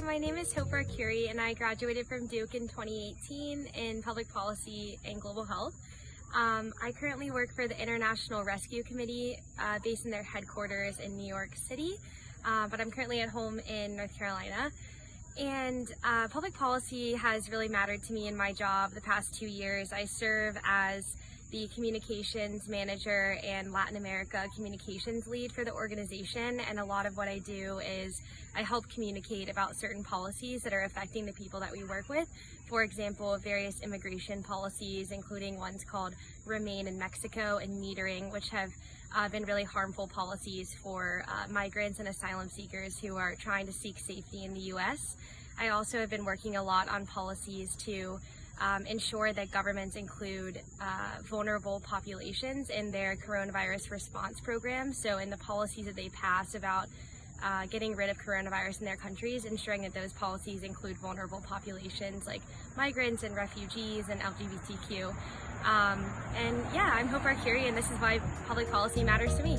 my name is Arcuri and I graduated from Duke in 2018 in public policy and global health. I currently work for the International Rescue Committee based in their headquarters in New York City, but I'm currently at home in North Carolina. And public policy has really mattered to me in my job the past 2 years. I serve as the communications manager and Latin America communications lead for the organization, and a lot of what I do is I help communicate about certain policies that are affecting the people that we work with. For example, various immigration policies, including ones called Remain in Mexico and metering, which have been really harmful policies for migrants and asylum seekers who are trying to seek safety in the U.S. I also have been working a lot on policies to ensure that governments include vulnerable populations in their coronavirus response programs. So in the policies that they pass about getting rid of coronavirus in their countries, ensuring that those policies include vulnerable populations like migrants and refugees and LGBTQ. And yeah, I'm Arcuri, and this is why public policy matters to me.